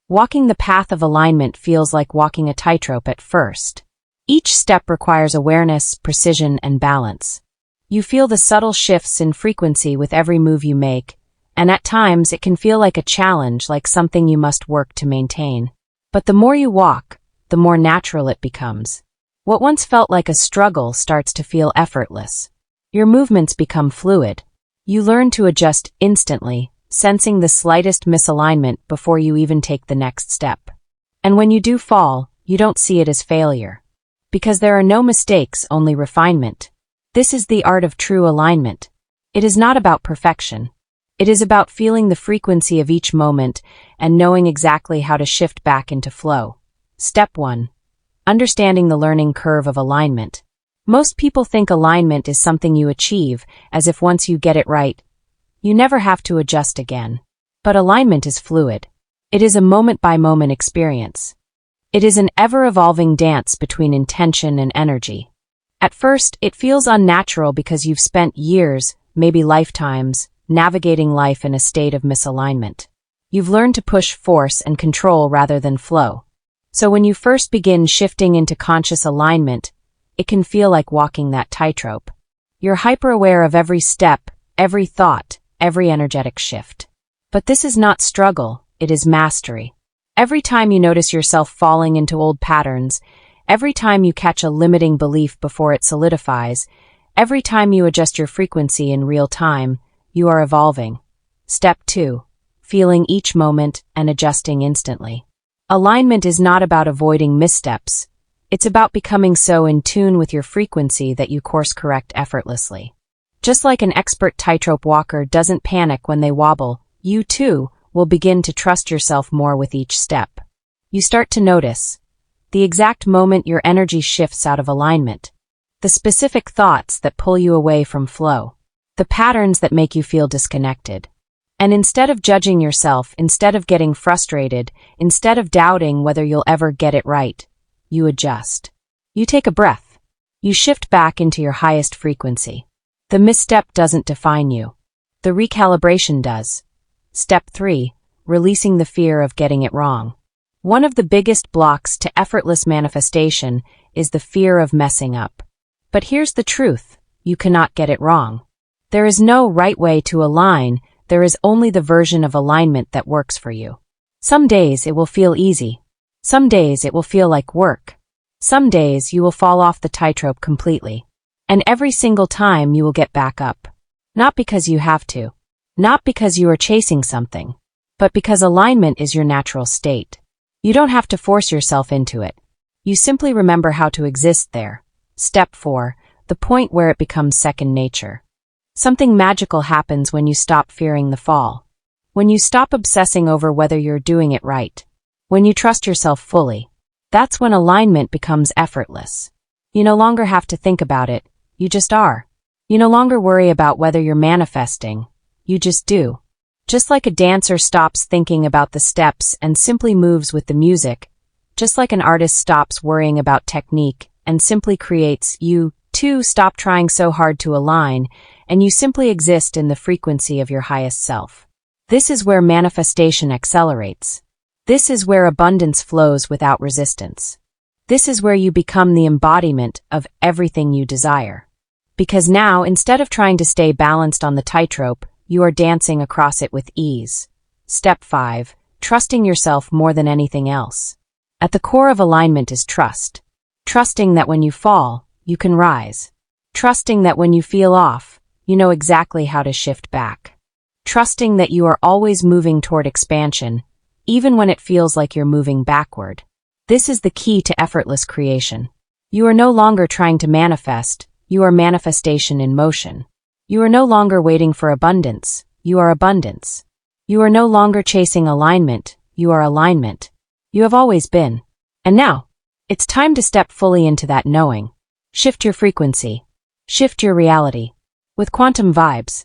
Walking the path of alignment feels like walking a tightrope at first. Each step requires awareness, precision, and balance. You feel the subtle shifts in frequency with every move you make, and at times it can feel like a challenge, like something you must work to maintain. But the more you walk, the more natural it becomes. What once felt like a struggle starts to feel effortless. Your movements become fluid. You learn to adjust instantly, sensing the slightest misalignment before you even take the next step. And when you do fall, you don't see it as failure. Because there are no mistakes, only refinement. This is the art of true alignment. It is not about perfection. It is about feeling the frequency of each moment and knowing exactly how to shift back into flow. Step 1. Understanding the learning curve of alignment. Most people think alignment is something you achieve, as if once you get it right, you never have to adjust again. But alignment is fluid. It is a moment-by-moment experience. It is an ever-evolving dance between intention and energy. At first, it feels unnatural because you've spent years, maybe lifetimes, navigating life in a state of misalignment. You've learned to push force and control rather than flow. So when you first begin shifting into conscious alignment, it can feel like walking that tightrope. You're hyper-aware of every step, every thought, every energetic shift. But this is not struggle, it is mastery. Every time you notice yourself falling into old patterns, every time you catch a limiting belief before it solidifies, every time you adjust your frequency in real time, you are evolving. Step 2. Feeling each moment and adjusting instantly. Alignment is not about avoiding missteps. It's about becoming so in tune with your frequency that you course correct effortlessly. Just like an expert tightrope walker doesn't panic when they wobble, you too will begin to trust yourself more with each step. You start to notice the exact moment your energy shifts out of alignment, the specific thoughts that pull you away from flow, the patterns that make you feel disconnected. And instead of judging yourself, instead of getting frustrated, instead of doubting whether you'll ever get it right, you adjust. You take a breath. You shift back into your highest frequency. The misstep doesn't define you. The recalibration does. Step 3. Releasing the fear of getting it wrong. One of the biggest blocks to effortless manifestation is the fear of messing up. But here's the truth. You cannot get it wrong. There is no right way to align. There is only the version of alignment that works for you. Some days it will feel easy. Some days it will feel like work. Some days you will fall off the tightrope completely. And every single time you will get back up. Not because you have to. Not because you are chasing something. But because alignment is your natural state. You don't have to force yourself into it. You simply remember how to exist there. Step 4. The point where it becomes second nature. Something magical happens when you stop fearing the fall. When you stop obsessing over whether you're doing it right. When you trust yourself fully. That's when alignment becomes effortless. You no longer have to think about it, you just are. You no longer worry about whether you're manifesting, you just do. Just like a dancer stops thinking about the steps and simply moves with the music, just like an artist stops worrying about technique and simply creates, you, too, stop trying so hard to align, and you simply exist in the frequency of your highest self. This is where manifestation accelerates. This is where abundance flows without resistance. This is where you become the embodiment of everything you desire. Because now, instead of trying to stay balanced on the tightrope, you are dancing across it with ease. Step 5. Trusting yourself more than anything else. At the core of alignment is trust. Trusting that when you fall, you can rise. Trusting that when you feel off, you know exactly how to shift back. Trusting that you are always moving toward expansion, even when it feels like you're moving backward. This is the key to effortless creation. You are no longer trying to manifest, you are manifestation in motion. You are no longer waiting for abundance, you are abundance. You are no longer chasing alignment, you are alignment. You have always been. And now, it's time to step fully into that knowing. Shift your frequency. Shift your reality. With quantum vibes,